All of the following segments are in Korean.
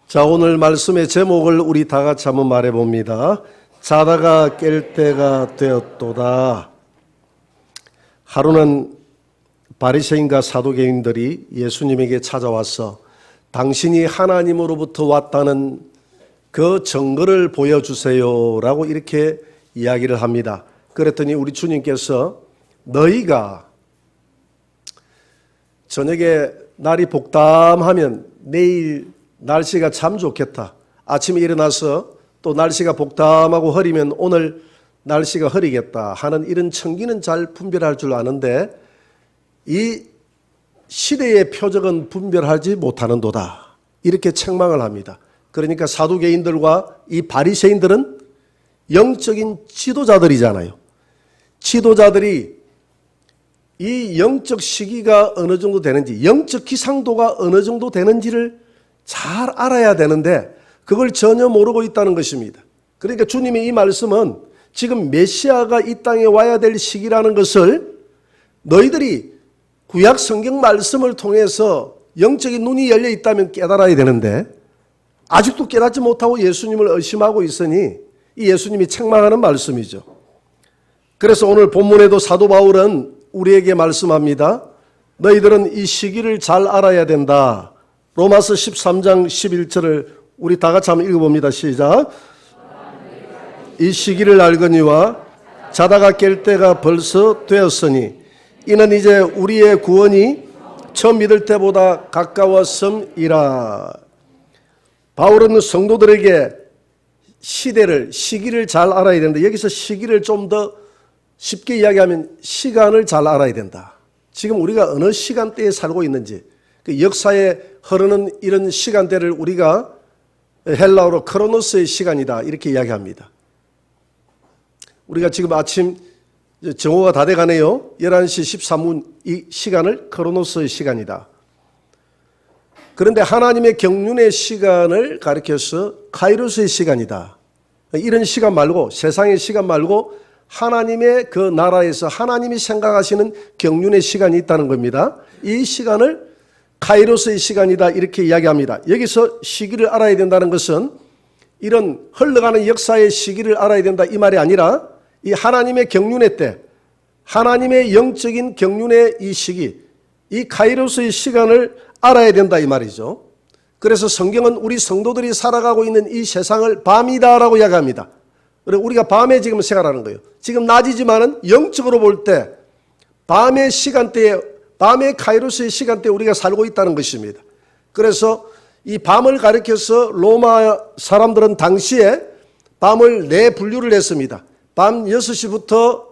자, 오늘 말씀의 제목을 우리 다 같이 한번 말해 봅니다. 자다가 깰 때가 되었도다. 하루는 바리새인과 사두개인들이 예수님에게 찾아와서 당신이 하나님으로부터 왔다는 그 증거를 보여주세요라고 이렇게 이야기를 합니다. 그랬더니 우리 주님께서 너희가 저녁에 날이 복담하면 내일 날씨가 참 좋겠다. 아침에 일어나서 또 날씨가 복담하고 흐리면 오늘 날씨가 흐리겠다 하는 이런 청기는 잘 분별할 줄 아는데 이 시대의 표적은 분별하지 못하는도다. 이렇게 책망을 합니다. 그러니까 사두개인들과 이 바리새인들은 영적인 지도자들이잖아요. 지도자들이 이 영적 시기가 어느 정도 되는지, 영적 기상도가 어느 정도 되는지를 잘 알아야 되는데 그걸 전혀 모르고 있다는 것입니다. 그러니까 주님의 이 말씀은 지금 메시아가 이 땅에 와야 될 시기라는 것을 너희들이 구약 성경 말씀을 통해서 영적인 눈이 열려 있다면 깨달아야 되는데 아직도 깨닫지 못하고 예수님을 의심하고 있으니 이 예수님이 책망하는 말씀이죠. 그래서 오늘 본문에도 사도 바울은 우리에게 말씀합니다. 너희들은 이 시기를 잘 알아야 된다. 로마서 13장 11절을 우리 다 같이 한번 읽어봅니다. 시작. 이 시기를 알거니와 자다가 깰 때가 벌써 되었으니 이는 이제 우리의 구원이 처음 믿을 때보다 가까웠음이라. 바울은 성도들에게 시기를 잘 알아야 된다. 여기서 시기를 좀 더 쉽게 이야기하면 시간을 잘 알아야 된다. 지금 우리가 어느 시간대에 살고 있는지, 그 역사에 흐르는 이런 시간대를 우리가 헬라어로 크로노스의 시간이다 이렇게 이야기합니다. 우리가 지금 아침 정오가 다 돼가네요. 11시 13분 이 시간을 크로노스의 시간이다. 그런데 하나님의 경륜의 시간을 가리켜서 카이로스의 시간이다. 이런 시간 말고, 세상의 시간 말고 하나님의 그 나라에서 하나님이 생각하시는 경륜의 시간이 있다는 겁니다. 이 시간을 카이로스의 시간이다 이렇게 이야기합니다. 여기서 시기를 알아야 된다는 것은 이런 흘러가는 역사의 시기를 알아야 된다 이 말이 아니라 이 하나님의 경륜의 때, 하나님의 영적인 경륜의 이 시기, 이 카이로스의 시간을 알아야 된다 이 말이죠. 그래서 성경은 우리 성도들이 살아가고 있는 이 세상을 밤이다라고 이야기합니다. 그리고 우리가 밤에 지금 생활하는 거예요. 지금 낮이지만은 영적으로 볼 때 밤의 시간대에, 밤의 카이로스의 시간대에 우리가 살고 있다는 것입니다. 그래서 이 밤을 가리켜서 로마 사람들은 당시에 밤을 네 분류를 했습니다. 밤 6시부터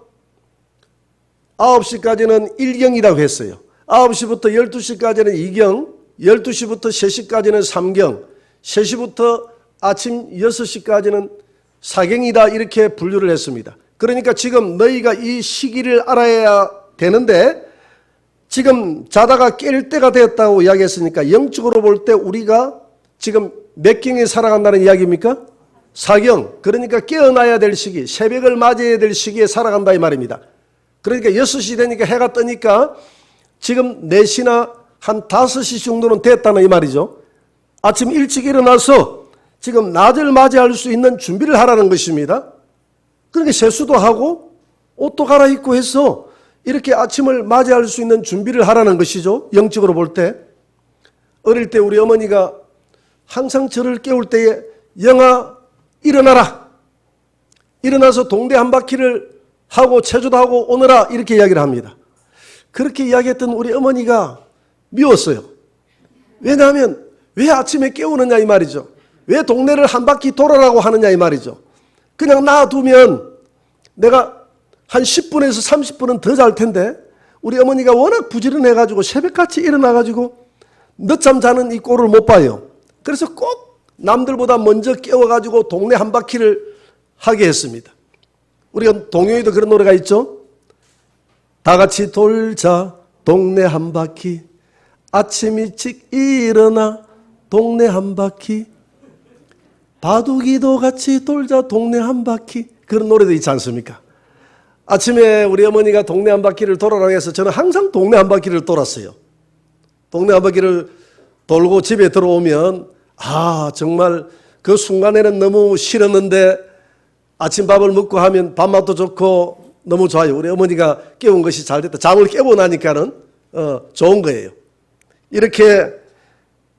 9시까지는 1경이라고 했어요. 9시부터 12시까지는 2경, 12시부터 3시까지는 3경, 3시부터 아침 6시까지는 4경이다 이렇게 분류를 했습니다. 그러니까 지금 너희가 이 시기를 알아야 되는데 지금 자다가 깰 때가 되었다고 이야기했으니까 영적으로 볼 때 우리가 지금 몇 경에 살아간다는 이야기입니까? 4경. 그러니까 깨어나야 될 시기, 새벽을 맞이해야 될 시기에 살아간다 이 말입니다. 그러니까 6시 되니까 해가 뜨니까 지금 4시나 한 5시 정도는 됐다는 이 말이죠. 아침 일찍 일어나서 지금 낮을 맞이할 수 있는 준비를 하라는 것입니다. 그러니까 세수도 하고 옷도 갈아입고 해서 이렇게 아침을 맞이할 수 있는 준비를 하라는 것이죠. 영적으로 볼 때. 어릴 때 우리 어머니가 항상 저를 깨울 때에 영아 일어나라. 일어나서 동네 한 바퀴를 하고 체조도 하고 오너라 이렇게 이야기를 합니다. 그렇게 이야기했던 우리 어머니가 미웠어요. 왜냐하면 왜 아침에 깨우느냐 이 말이죠. 왜 동네를 한 바퀴 돌아라고 하느냐 이 말이죠. 그냥 놔두면 내가 한 10분에서 30분은 더 잘 텐데 우리 어머니가 워낙 부지런해가지고 새벽같이 일어나가지고 늦잠 자는 이 꼴을 못 봐요. 그래서 꼭 남들보다 먼저 깨워가지고 동네 한 바퀴를 하게 했습니다. 우리가 동요에도 그런 노래가 있죠. 다 같이 돌자 동네 한 바퀴 아침 일찍 일어나 동네 한 바퀴 바둑이도 같이 돌자 동네 한 바퀴 그런 노래도 있지 않습니까? 아침에 우리 어머니가 동네 한 바퀴를 돌아라고 해서 저는 항상 동네 한 바퀴를 돌았어요. 동네 한 바퀴를 돌고 집에 들어오면 정말 그 순간에는 너무 싫었는데 아침밥을 먹고 하면 밥맛도 좋고 너무 좋아요. 우리 어머니가 깨운 것이 잘 됐다. 잠을 깨고 나니까는 좋은 거예요. 이렇게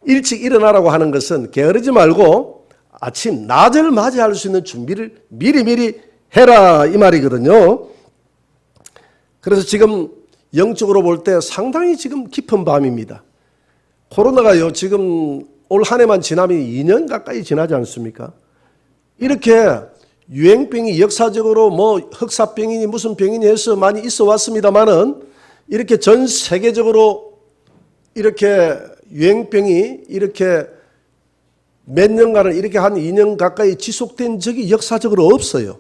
일찍 일어나라고 하는 것은 게으르지 말고 아침 낮을 맞이할 수 있는 준비를 미리미리 해라 이 말이거든요. 그래서 지금 영적으로 볼 때 상당히 지금 깊은 밤입니다. 코로나가요 지금 올 한 해만 지나면 2년 가까이 지나지 않습니까? 이렇게 유행병이 역사적으로 뭐 흑사병이니 무슨 병이니 해서 많이 있어 왔습니다만은 이렇게 전 세계적으로 이렇게 유행병이 이렇게 몇 년간을 이렇게 한 2년 가까이 지속된 적이 역사적으로 없어요.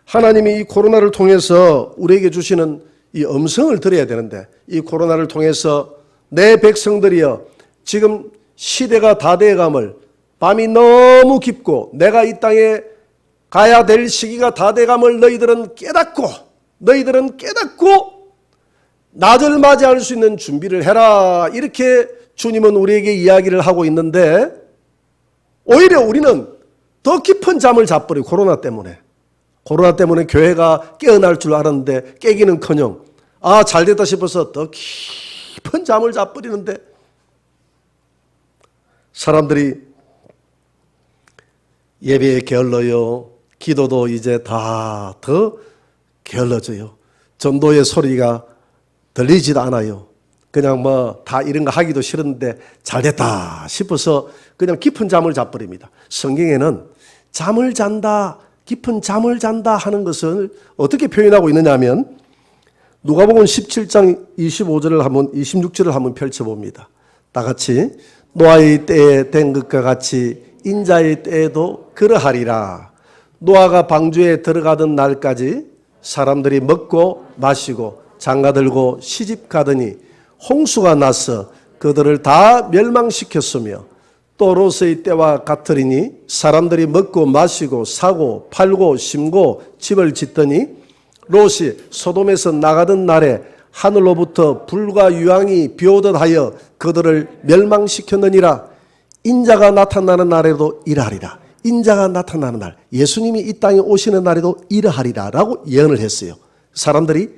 하나님이 이 코로나를 통해서 우리에게 주시는 이 음성을 들어야 되는데 이 코로나를 통해서 내 백성들이여 지금 시대가 다 돼감을 밤이 너무 깊고 내가 이 땅에 가야 될 시기가 다 돼감을 너희들은 깨닫고 낮을 맞이할 수 있는 준비를 해라. 이렇게 주님은 우리에게 이야기를 하고 있는데 오히려 우리는 더 깊은 잠을 자버리고 코로나 때문에 교회가 깨어날 줄 알았는데 깨기는커녕 잘됐다 싶어서 더 깊은 잠을 자버리는데 사람들이 예배에 게을러요. 기도도 이제 다 더 게을러져요. 전도의 소리가 들리지도 않아요. 그냥 뭐 다 이런 거 하기도 싫은데 잘됐다 싶어서 그냥 깊은 잠을 자버립니다. 성경에는 잠을 잔다, 깊은 잠을 잔다 하는 것을 어떻게 표현하고 있느냐 하면 누가복음 17장 26절을 한번 펼쳐봅니다. 다 같이 노아의 때에 된 것과 같이 인자의 때에도 그러하리라. 노아가 방주에 들어가던 날까지 사람들이 먹고 마시고 장가들고 시집가더니 홍수가 나서 그들을 다 멸망시켰으며 또 롯의 때와 같으리니 사람들이 먹고 마시고 사고 팔고 심고 집을 짓더니 롯이 소돔에서 나가던 날에 하늘로부터 불과 유황이 비오듯 하여 그들을 멸망시켰느니라. 인자가 나타나는 날에도 이러하리라. 인자가 나타나는 날, 예수님이 이 땅에 오시는 날에도 이러하리라 라고 예언을 했어요. 사람들이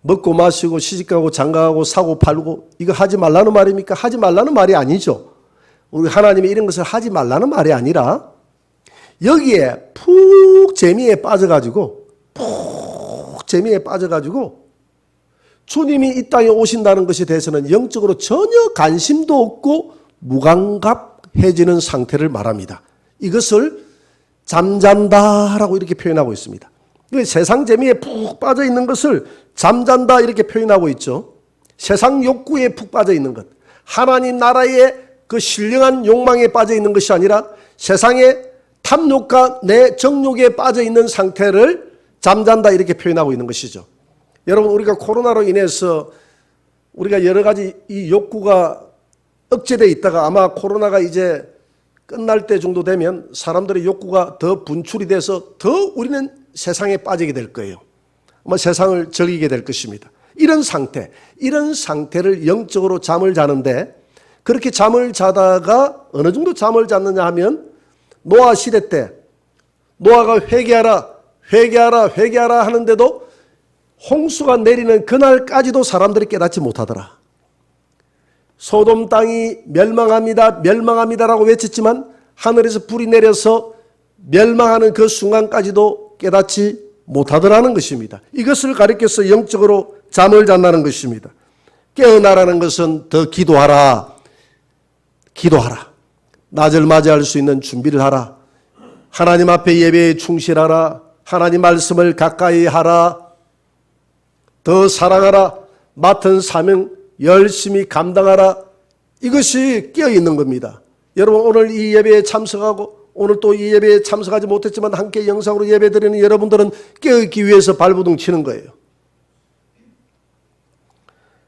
먹고 마시고 시집가고 장가가고 사고 팔고 이거 하지 말라는 말입니까? 하지 말라는 말이 아니죠. 우리 하나님이 이런 것을 하지 말라는 말이 아니라 여기에 푹 재미에 빠져가지고 주님이 이 땅에 오신다는 것에 대해서는 영적으로 전혀 관심도 없고 무감각해지는 상태를 말합니다. 이것을 잠잔다라고 이렇게 표현하고 있습니다. 세상 재미에 푹 빠져 있는 것을 잠잔다 이렇게 표현하고 있죠. 세상 욕구에 푹 빠져 있는 것, 하나님 나라의 그 신령한 욕망에 빠져 있는 것이 아니라 세상의 탐욕과 내 정욕에 빠져 있는 상태를 잠잔다 이렇게 표현하고 있는 것이죠. 여러분, 우리가 코로나로 인해서 우리가 여러 가지 이 욕구가 억제되어 있다가 아마 코로나가 이제 끝날 때 정도 되면 사람들의 욕구가 더 분출이 돼서 더 우리는 세상에 빠지게 될 거예요. 아마 세상을 즐기게 될 것입니다. 이런 상태를 영적으로 잠을 자는데 그렇게 잠을 자다가 어느 정도 잠을 잤느냐 하면 노아 시대 때 노아가 회개하라 하는데도 홍수가 내리는 그날까지도 사람들이 깨닫지 못하더라. 소돔 땅이 멸망합니다라고 외쳤지만 하늘에서 불이 내려서 멸망하는 그 순간까지도 깨닫지 못하더라는 것입니다. 이것을 가리켜서 영적으로 잠을 잔다는 것입니다. 깨어나라는 것은 더 기도하라. 낮을 맞이할 수 있는 준비를 하라. 하나님 앞에 예배에 충실하라. 하나님 말씀을 가까이 하라. 더 사랑하라. 맡은 사명 열심히 감당하라. 이것이 깨어있는 겁니다. 여러분, 오늘 이 예배에 참석하고 오늘 또 이 예배에 참석하지 못했지만 함께 영상으로 예배드리는 여러분들은 깨어있기 위해서 발버둥 치는 거예요.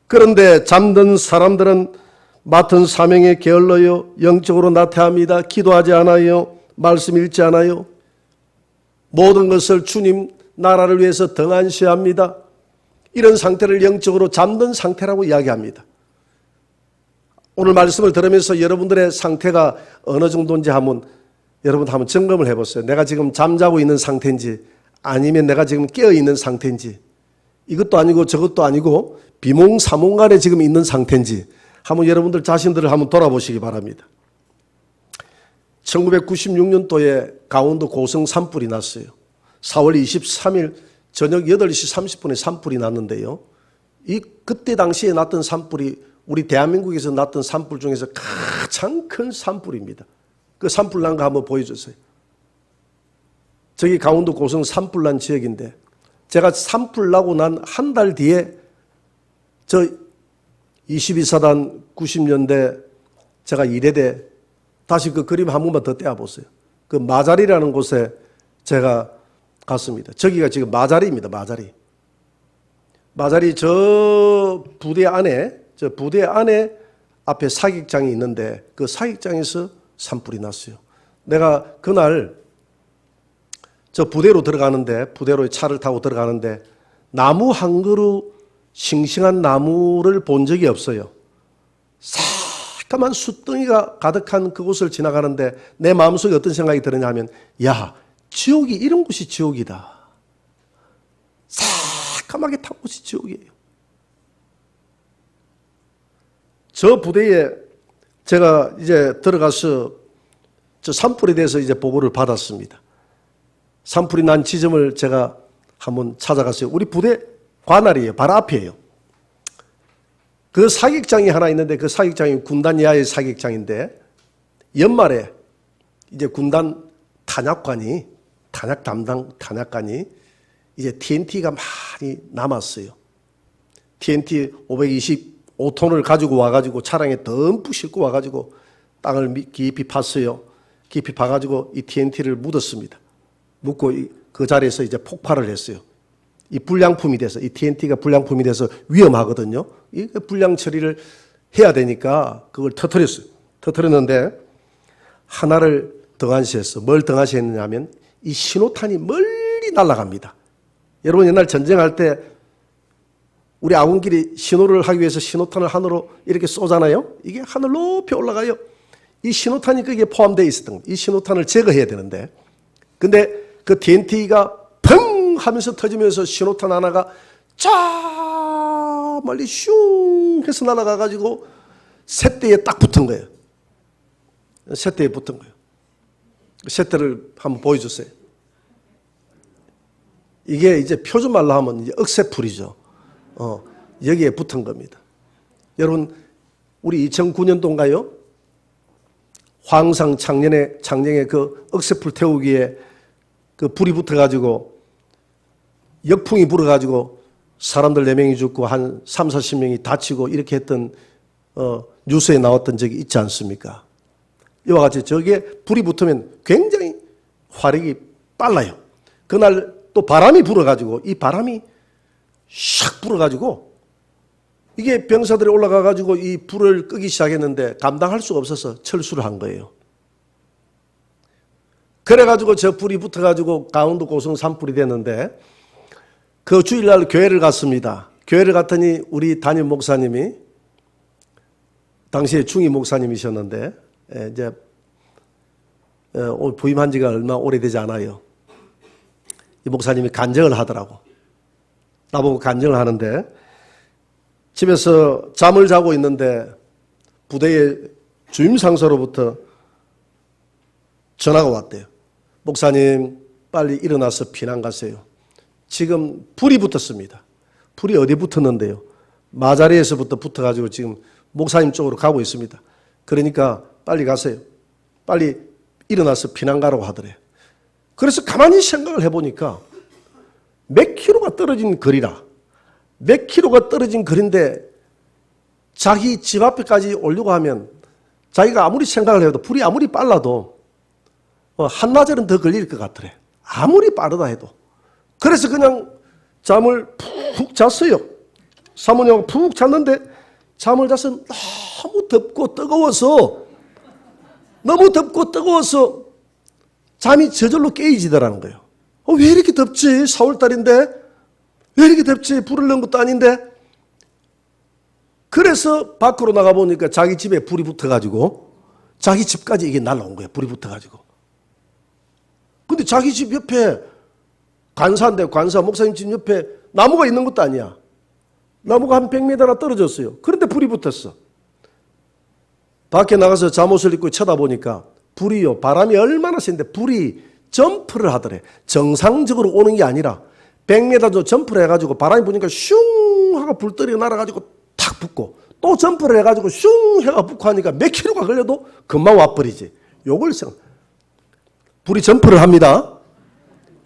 그런데 잠든 사람들은 맡은 사명에 게을러요. 영적으로 나태합니다. 기도하지 않아요. 말씀 읽지 않아요. 모든 것을 주님 나라를 위해서 등한시합니다. 이런 상태를 영적으로 잠든 상태라고 이야기합니다. 오늘 말씀을 들으면서 여러분들의 상태가 어느 정도인지 여러분 한번 점검을 해보세요. 내가 지금 잠자고 있는 상태인지 아니면 내가 지금 깨어있는 상태인지, 이것도 아니고 저것도 아니고 비몽사몽간에 지금 있는 상태인지 한번 여러분들 자신들을 한번 돌아보시기 바랍니다. 1996년도에 강원도 고성 산불이 났어요. 4월 23일 저녁 8시 30분에 산불이 났는데요. 그때 당시에 났던 산불이 우리 대한민국에서 났던 산불 중에서 가장 큰 산불입니다. 그 산불 난 거 한번 보여주세요. 저기 강원도 고성 산불 난 지역인데, 제가 산불 나고 난 한 달 뒤에 저 22사단 90년대 제가 1회대 다시 그 그림 한 번만 더 떼어보세요. 그 마자리라는 곳에 제가 갔습니다. 저기가 지금 마자리입니다. 마자리 저 부대 안에 앞에 사격장이 있는데 그 사격장에서 산불이 났어요. 내가 그날 저 부대로 차를 타고 들어가는데 나무 한 그루, 싱싱한 나무를 본 적이 없어요. 새까만 숯덩이가 가득한 그곳을 지나가는데 내 마음속에 어떤 생각이 들었냐 하면, 야, 지옥이 이런 곳이 지옥이다. 새까맣게 탄 곳이 지옥이에요. 저 부대에 제가 이제 들어가서 저 산불에 대해서 이제 보고를 받았습니다. 산불이 난 지점을 제가 한번 찾아갔어요. 우리 부대 관할이에요. 바로 앞이에요. 그 사격장이 하나 있는데 그 사격장이 군단 이하의 사격장인데, 연말에 이제 군단 탄약 담당 탄약관이 이제 TNT가 많이 남았어요. TNT 525톤을 가지고 와가지고 차량에 듬뿍 싣고 와가지고 땅을 깊이 팠어요. 깊이 파가지고 이 TNT를 묻었습니다. 묻고 그 자리에서 이제 폭발을 했어요. 이 불량품이 돼서, 이 TNT가 불량품이 돼서 위험하거든요. 이 불량 처리를 해야 되니까 그걸 터뜨렸어요. 터뜨렸는데 하나를 등한시했어. 뭘 등한시했느냐 하면 이 신호탄이 멀리 날아갑니다. 여러분 옛날 전쟁할 때 우리 아군끼리 신호를 하기 위해서 신호탄을 하늘로 이렇게 쏘잖아요. 이게 하늘 높이 올라가요. 이 신호탄이 거기에 포함되어 있었던 겁니다. 이 신호탄을 제거해야 되는데, 근데 그 TNT가 펑 하면서 터지면서 신호탄 하나가 쫙 멀리 슝 해서 날아가가지고 셋대에 딱 붙은 거예요. 셋대에 붙은 거예요. 셋대를 한번 보여주세요. 이게 이제 표준말로 하면 이제 억새풀이죠. 여기에 붙은 겁니다. 여러분, 우리 2009년도인가요? 황상 창녕에 그 억새풀 태우기에 그 불이 붙어가지고 역풍이 불어가지고 사람들 4명이 죽고 한 3, 40명이 다치고 이렇게 했던 뉴스에 나왔던 적이 있지 않습니까? 이와 같이 저기에 불이 붙으면 굉장히 화력이 빨라요. 그날 또 바람이 불어가지고 이 바람이 샥 불어가지고 이게 병사들이 올라가가지고 이 불을 끄기 시작했는데 감당할 수가 없어서 철수를 한 거예요. 그래가지고 저 불이 붙어가지고 강원도 고성 산불이 됐는데, 그 주일날 교회를 갔습니다. 교회를 갔더니 우리 담임 목사님이 당시에 중임 목사님이셨는데 이제 부임한 지가 얼마 오래되지 않아요. 이 목사님이 간증을 하더라고. 나보고 간증을 하는데, 집에서 잠을 자고 있는데 부대의 주임상사로부터 전화가 왔대요. 목사님 빨리 일어나서 피난 가세요. 지금 불이 붙었습니다. 불이 어디 붙었는데요? 마자리에서부터 붙어가지고 지금 목사님 쪽으로 가고 있습니다. 그러니까 빨리 가세요. 빨리 일어나서 피난 가라고 하더래요. 그래서 가만히 생각을 해보니까 몇 킬로가 떨어진 거리라. 몇 킬로가 떨어진 거리인데 자기 집 앞에까지 오려고 하면 자기가 아무리 생각을 해도 불이 아무리 빨라도 한나절은 더 걸릴 것 같더래. 아무리 빠르다 해도. 그래서 그냥 잠을 푹 잤어요. 사모님하고 푹 잤는데 잠을 자서 너무 덥고 뜨거워서 잠이 저절로 깨어지더라는 거예요. 왜 이렇게 덥지? 4월달인데 왜 이렇게 덥지? 불을 넣은 것도 아닌데. 그래서 밖으로 나가보니까 자기 집에 불이 붙어가지고 자기 집까지 이게 날라온 거예요. 불이 붙어가지고. 근데 자기 집 옆에 관사인데 관사 목사님 집 옆에 나무가 있는 것도 아니야. 나무가 한 100m나 떨어졌어요. 그런데 불이 붙었어. 밖에 나가서 잠옷을 입고 쳐다보니까 불이요. 바람이 얼마나 센데 불이 점프를 하더래. 정상적으로 오는 게 아니라 100m도 점프를 해가지고 바람이 부니까 슝 하고 불덩이가 날아가지고 탁 붙고 또 점프를 해가지고 슝 해가 붙고 하니까 몇 킬로가 걸려도 금방 와버리지. 요걸 불이 점프를 합니다.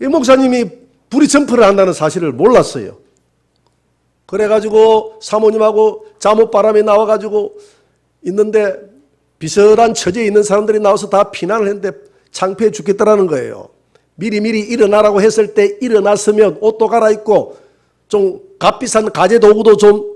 이 목사님이 불이 점프를 한다는 사실을 몰랐어요. 그래가지고 사모님하고 잠옷바람이 나와가지고 있는데 비슷한 처지에 있는 사람들이 나와서 다 피난을 했는데 창피해 죽겠다라는 거예요. 미리미리 일어나라고 했을 때 일어났으면 옷도 갈아입고 좀 값비싼 가재 도구도 좀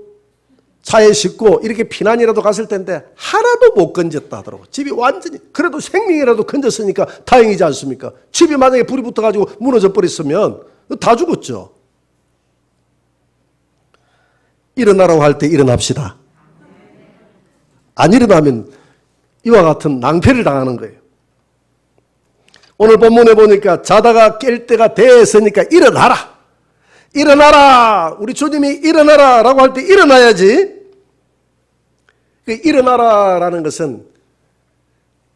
차에 싣고 이렇게 피난이라도 갔을 텐데 하나도 못 건졌다 하더라고. 집이 완전히 그래도 생명이라도 건졌으니까 다행이지 않습니까? 집이 만약에 불이 붙어가지고 무너져 버렸으면 다 죽었죠. 일어나라고 할 때 일어납시다. 안 일어나면 이와 같은 낭패를 당하는 거예요. 오늘 본문에 보니까 자다가 깰 때가 됐으니까 일어나라. 일어나라. 우리 주님이 일어나라 라고 할 때 일어나야지. 일어나라라는 것은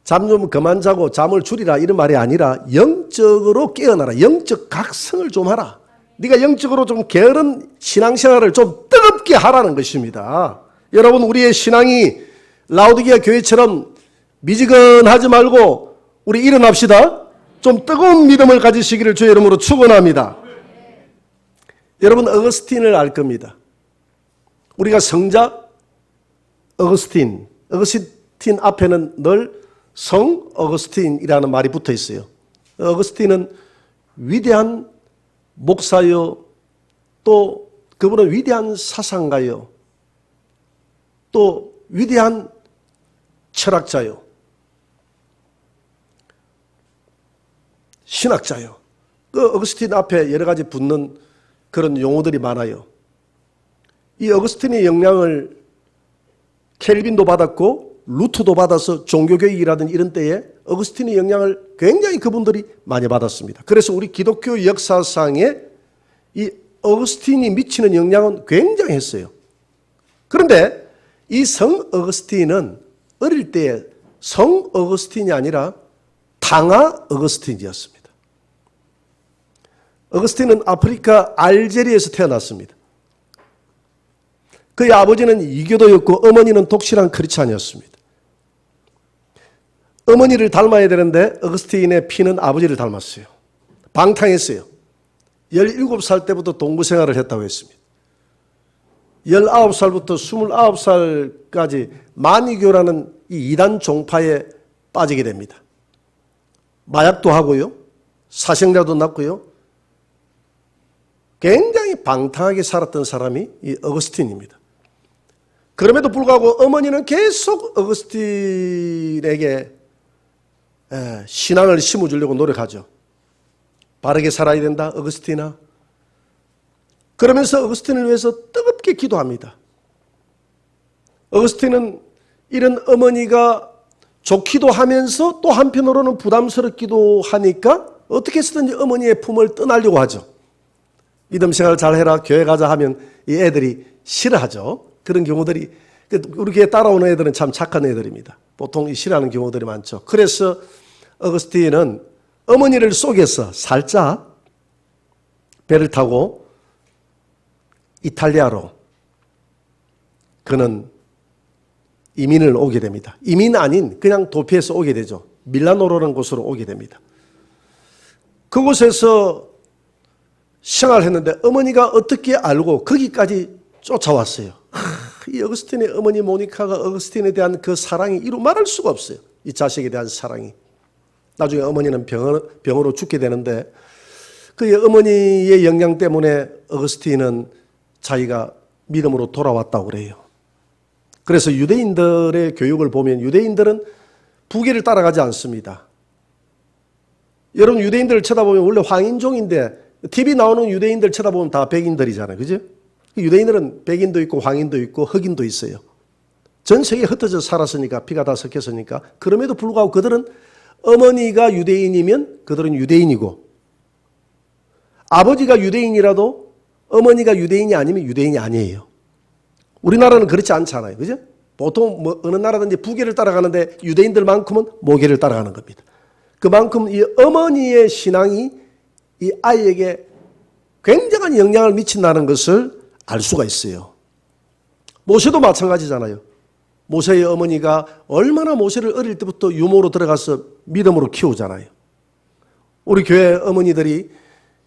잠 좀 그만 자고 잠을 줄이라 이런 말이 아니라 영적으로 깨어나라. 영적 각성을 좀 하라. 네가 영적으로 좀 게으른 신앙생활을 좀 뜨겁게 하라는 것입니다. 여러분 우리의 신앙이 라오디게아 교회처럼 미지근하지 말고 우리 일어납시다. 좀 뜨거운 믿음을 가지시기를 주의 이름으로 축원합니다. 여러분 어거스틴을 알 겁니다. 우리가 성자 어거스틴 앞에는 늘 성 어거스틴이라는 말이 붙어 있어요. 어거스틴은 위대한 목사요, 또 그분은 위대한 사상가요, 또 위대한 철학자요, 신학자요. 그 어거스틴 앞에 여러 가지 붙는 그런 용어들이 많아요. 이 어거스틴의 영향을 켈빈도 받았고 루트도 받아서 종교개혁이라든지 이런 때에 어거스틴의 영향을 굉장히 그분들이 많이 받았습니다. 그래서 우리 기독교 역사상에 이 어거스틴이 미치는 영향은 굉장했어요. 그런데 이 성 어거스틴은 어릴 때 성 어거스틴이 아니라 당아 어거스틴이었습니다. 어거스틴은 아프리카 알제리에서 태어났습니다. 그의 아버지는 이교도였고 어머니는 독실한 크리스찬이었습니다. 어머니를 닮아야 되는데 어거스틴의 피는 아버지를 닮았어요. 방탕했어요. 17살 때부터 동부생활을 했다고 했습니다. 19살부터 29살까지 만이교라는 이 이단 종파에 빠지게 됩니다. 마약도 하고요. 사생자도 낳고요. 굉장히 방탕하게 살았던 사람이 이 어거스틴입니다. 그럼에도 불구하고 어머니는 계속 어거스틴에게 신앙을 심어주려고 노력하죠. 바르게 살아야 된다, 어거스틴아. 그러면서 어거스틴을 위해서 뜨겁게 기도합니다. 어거스틴은 이런 어머니가 좋기도 하면서 또 한편으로는 부담스럽기도 하니까 어떻게 해서든지 어머니의 품을 떠나려고 하죠. 믿음 생활 잘해라, 교회 가자 하면 이 애들이 싫어하죠. 그런 경우들이, 우리 교회 따라오는 애들은 참 착한 애들입니다. 보통 싫어하는 경우들이 많죠. 그래서 어거스틴은 어머니를 속여서 살짝 배를 타고 이탈리아로 그는 이민을 오게 됩니다. 이민 아닌 그냥 도피해서 오게 되죠. 밀라노라는 곳으로 오게 됩니다. 그곳에서 생활했는데 어머니가 어떻게 알고 거기까지 쫓아왔어요. 이 어거스틴의 어머니 모니카가 어거스틴에 대한 그 사랑이 이루 말할 수가 없어요. 이 자식에 대한 사랑이. 나중에 어머니는 병으로 죽게 되는데 그 어머니의 영향 때문에 어거스틴은 자기가 믿음으로 돌아왔다고 그래요. 그래서 유대인들의 교육을 보면 유대인들은 부계를 따라가지 않습니다. 여러분 유대인들을 쳐다보면 원래 황인종인데 TV 나오는 유대인들 쳐다보면 다 백인들이잖아요. 그죠? 유대인들은 백인도 있고 황인도 있고 흑인도 있어요. 전 세계에 흩어져 살았으니까, 피가 다 섞였으니까. 그럼에도 불구하고 그들은 어머니가 유대인이면 그들은 유대인이고, 아버지가 유대인이라도 어머니가 유대인이 아니면 유대인이 아니에요. 우리나라는 그렇지 않잖아요. 그죠? 보통 어느 나라든지 부계를 따라가는데 유대인들만큼은 모계를 따라가는 겁니다. 그만큼 이 어머니의 신앙이 이 아이에게 굉장한 영향을 미친다는 것을 알 수가 있어요. 모세도 마찬가지잖아요. 모세의 어머니가 얼마나 모세를 어릴 때부터 유모로 들어가서 믿음으로 키우잖아요. 우리 교회 어머니들이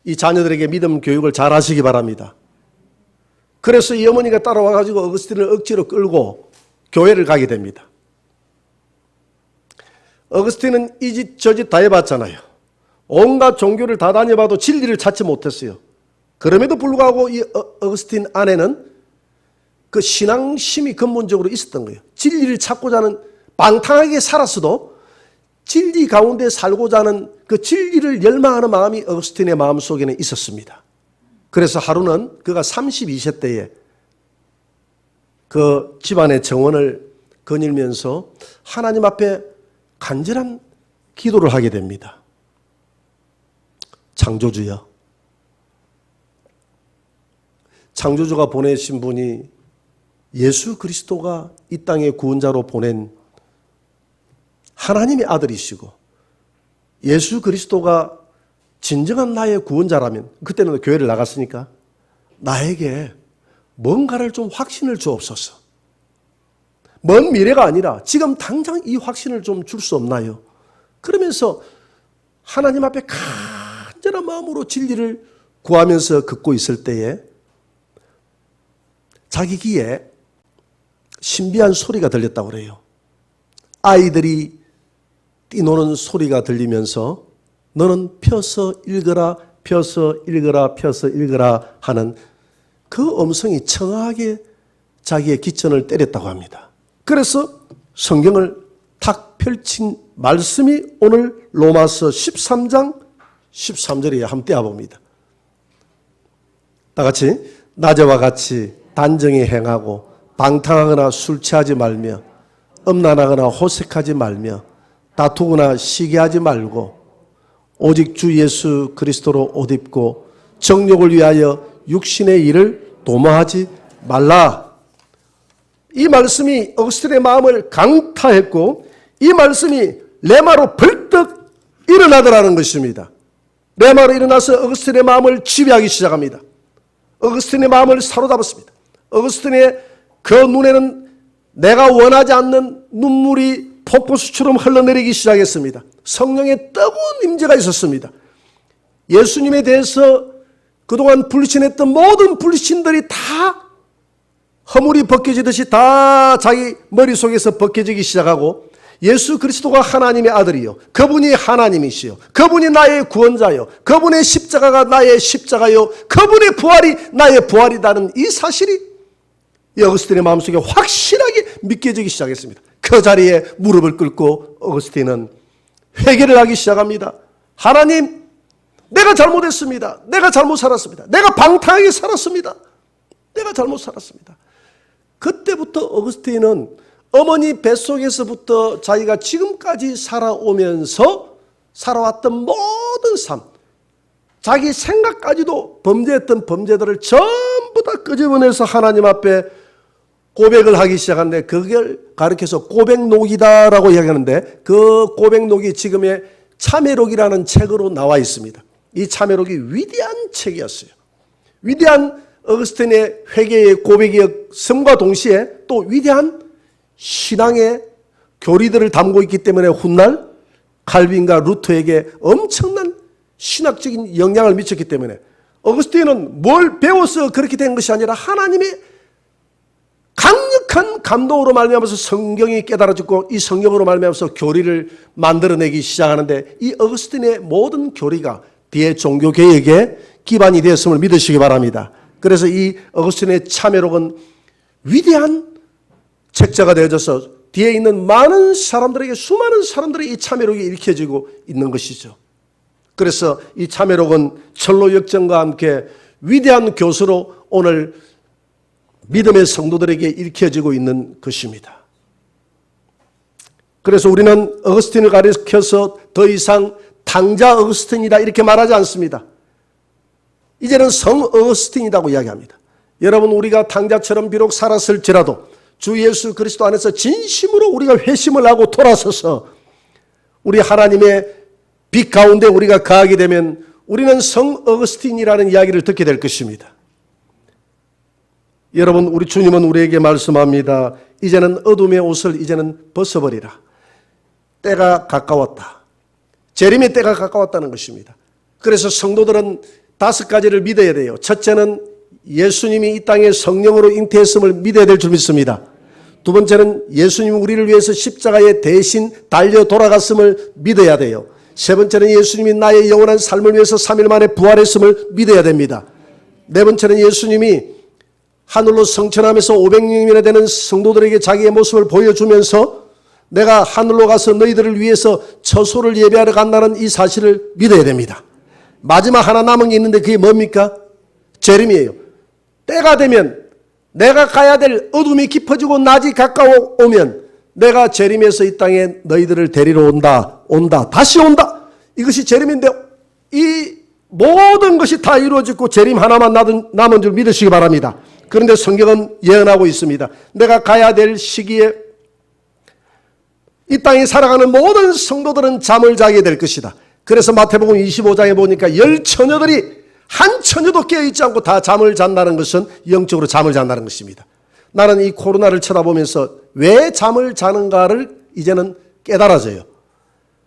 이 자녀들에게 믿음 교육을 잘 하시기 바랍니다. 그래서 이 어머니가 따라와가지고 어거스틴을 억지로 끌고 교회를 가게 됩니다. 어거스틴은 이 짓 저 짓 다 해봤잖아요. 온갖 종교를 다 다녀봐도 진리를 찾지 못했어요. 그럼에도 불구하고 이 어거스틴 안에는 그 신앙심이 근본적으로 있었던 거예요. 진리를 찾고자 하는, 방탕하게 살았어도 진리 가운데 살고자 하는 그 진리를 열망하는 마음이 어거스틴의 마음속에는 있었습니다. 그래서 하루는 그가 32세 때에 그 집안의 정원을 거닐면서 하나님 앞에 간절한 기도를 하게 됩니다. 창조주여, 창조주가 보내신 분이 예수 그리스도가 이 땅에 구원자로 보낸 하나님의 아들이시고, 예수 그리스도가 진정한 나의 구원자라면, 그때는 교회를 나갔으니까 나에게 뭔가를 좀 확신을 주옵소서. 먼 미래가 아니라 지금 당장 이 확신을 좀 줄 수 없나요? 그러면서 하나님 앞에 간절한 마음으로 진리를 구하면서 걷고 있을 때에 자기 귀에 신비한 소리가 들렸다고 그래요. 아이들이 뛰노는 소리가 들리면서 너는 펴서 읽어라, 펴서 읽어라, 펴서 읽어라 하는 그 음성이 청아하게 자기의 기천을 때렸다고 합니다. 그래서 성경을 탁 펼친 말씀이 오늘 로마서 13장 13절에 한번 떼어봅니다. 다 같이, 낮에와 같이 단정히 행하고 방탕하거나 술 취하지 말며 음란하거나 호색하지 말며 다투거나 시기하지 말고 오직 주 예수 그리스도로 옷 입고 정욕을 위하여 육신의 일을 도모하지 말라. 이 말씀이 어거스틴의 마음을 강타했고 이 말씀이 레마로 벌떡 일어나더라는 것입니다. 레마로 일어나서 어거스틴의 마음을 지배하기 시작합니다. 어거스틴의 마음을 사로잡았습니다. 어거스틴의 그 눈에는 내가 원하지 않는 눈물이 폭포수처럼 흘러내리기 시작했습니다. 성령의 뜨거운 임재가 있었습니다. 예수님에 대해서 그동안 불신했던 모든 불신들이 다 허물이 벗겨지듯이 다 자기 머릿속에서 벗겨지기 시작하고, 예수 그리스도가 하나님의 아들이요, 그분이 하나님이시요, 그분이 나의 구원자요, 그분의 십자가가 나의 십자가요, 그분의 부활이 나의 부활이라는 이 사실이 어거스틴의 마음속에 확실하게 믿겨지기 시작했습니다. 그 자리에 무릎을 꿇고 어거스틴은 회개를 하기 시작합니다. 하나님, 내가 잘못했습니다. 내가 잘못 살았습니다. 내가 방탕하게 살았습니다. 내가 잘못 살았습니다. 그때부터 어거스틴은 어머니 뱃속에서부터 자기가 지금까지 살아오면서 살아왔던 모든 삶, 자기 생각까지도 범죄했던 범죄들을 전부 다 끄집어내서 하나님 앞에 고백을 하기 시작하는데, 그걸 가르쳐서 고백록이다라고 이야기하는데, 그 고백록이 지금의 참회록이라는 책으로 나와 있습니다. 이 참회록이 위대한 책이었어요. 위대한 어거스틴의 회개의 고백의 성과 동시에 또 위대한 신앙의 교리들을 담고 있기 때문에 훗날 칼빈과 루터에게 엄청난 신학적인 영향을 미쳤기 때문에, 어거스틴은 뭘 배워서 그렇게 된 것이 아니라 하나님의 강력한 감동으로 말미암아서 성경이 깨달아졌고, 이 성경으로 말미암아서 교리를 만들어내기 시작하는데, 이 어거스틴의 모든 교리가 뒤에 종교개혁에 기반이 되었음을 믿으시기 바랍니다. 그래서 이 어거스틴의 참회록은 위대한 책자가 되어져서 뒤에 있는 많은 사람들에게, 수많은 사람들의 이 참회록이 읽혀지고 있는 것이죠. 그래서 이 참회록은 철로 역정과 함께 위대한 교수로 오늘 믿음의 성도들에게 읽혀지고 있는 것입니다. 그래서 우리는 어거스틴을 가리켜서 더 이상 당자 어거스틴이다 이렇게 말하지 않습니다. 이제는 성 어거스틴이라고 이야기합니다. 여러분, 우리가 당자처럼 비록 살았을지라도 주 예수 그리스도 안에서 진심으로 우리가 회심을 하고 돌아서서 우리 하나님의 빛 가운데 우리가 거하게 되면 우리는 성 어거스틴이라는 이야기를 듣게 될 것입니다. 여러분, 우리 주님은 우리에게 말씀합니다. 이제는 어둠의 옷을 이제는 벗어버리라. 때가 가까웠다. 재림의 때가 가까웠다는 것입니다. 그래서 성도들은 5가지를 믿어야 돼요. 첫째는 예수님이 이 땅에 성령으로 잉태했음을 믿어야 될 줄 믿습니다. 두 번째는 예수님이 우리를 위해서 십자가에 대신 달려 돌아갔음을 믿어야 돼요. 세 번째는 예수님이 나의 영원한 삶을 위해서 3일 만에 부활했음을 믿어야 됩니다. 네 번째는 예수님이 하늘로 성천하면서 500명이나 되는 성도들에게 자기의 모습을 보여주면서 내가 하늘로 가서 너희들을 위해서 처소를 예배하러 간다는 이 사실을 믿어야 됩니다. 마지막 하나 남은 게 있는데 그게 뭡니까? 재림이에요. 때가 되면 내가 가야 될 어둠이 깊어지고 낮이 가까워 오면 내가 재림에서 이 땅에 너희들을 데리러 온다, 다시 온다. 이것이 재림인데 이 모든 것이 다 이루어지고 재림 하나만 남은 줄 믿으시기 바랍니다. 그런데 성경은 예언하고 있습니다. 내가 가야 될 시기에 이 땅에 살아가는 모든 성도들은 잠을 자게 될 것이다. 그래서 마태복음 25장에 보니까 10처녀들이 한 처녀도 깨어있지 않고 다 잠을 잔다는 것은 영적으로 잠을 잔다는 것입니다. 나는 이 코로나를 쳐다보면서 왜 잠을 자는가를 이제는 깨달아져요.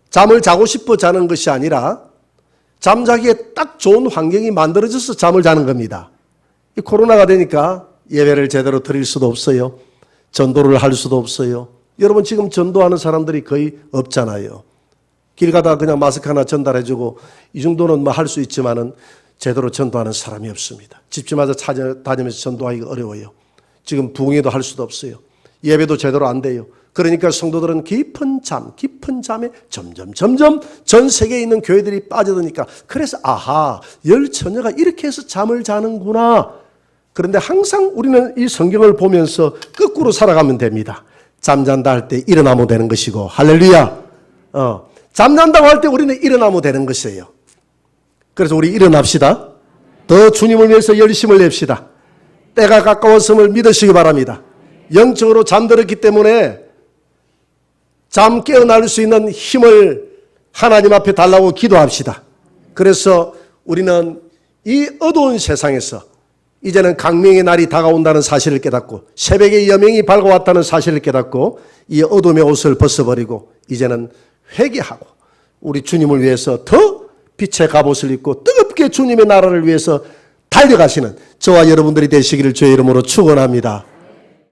잠을 자고 싶어 자는 것이 아니라 잠자기에 딱 좋은 환경이 만들어져서 잠을 자는 겁니다. 이 코로나가 되니까 예배를 제대로 드릴 수도 없어요. 전도를 할 수도 없어요. 여러분, 지금 전도하는 사람들이 거의 없잖아요. 길 가다가 그냥 마스크 하나 전달해주고 이 정도는 뭐 할 수 있지만은 제대로 전도하는 사람이 없습니다. 집집마다 찾아다니면서 전도하기가 어려워요. 지금 부흥회도 할 수도 없어요. 예배도 제대로 안 돼요. 그러니까 성도들은 깊은 잠에 점점 전 세계에 있는 교회들이 빠져드니까 그래서 아하, 10처녀가 이렇게 해서 잠을 자는구나. 그런데 항상 우리는 이 성경을 보면서 거꾸로 살아가면 됩니다. 잠잔다 할 때 일어나면 되는 것이고, 할렐루야. 잠잔다고 할 때 우리는 일어나면 되는 것이에요. 그래서 우리 일어납시다. 더 주님을 위해서 열심을 냅시다. 때가 가까웠음을 믿으시기 바랍니다. 영적으로 잠들었기 때문에 잠 깨어날 수 있는 힘을 하나님 앞에 달라고 기도합시다. 그래서 우리는 이 어두운 세상에서 이제는 강명의 날이 다가온다는 사실을 깨닫고 새벽의 여명이 밝아왔다는 사실을 깨닫고 이 어둠의 옷을 벗어버리고 이제는 회개하고 우리 주님을 위해서 더 빛의 갑옷을 입고 뜨겁게 주님의 나라를 위해서 달려가시는 저와 여러분들이 되시기를 주의 이름으로 축원합니다.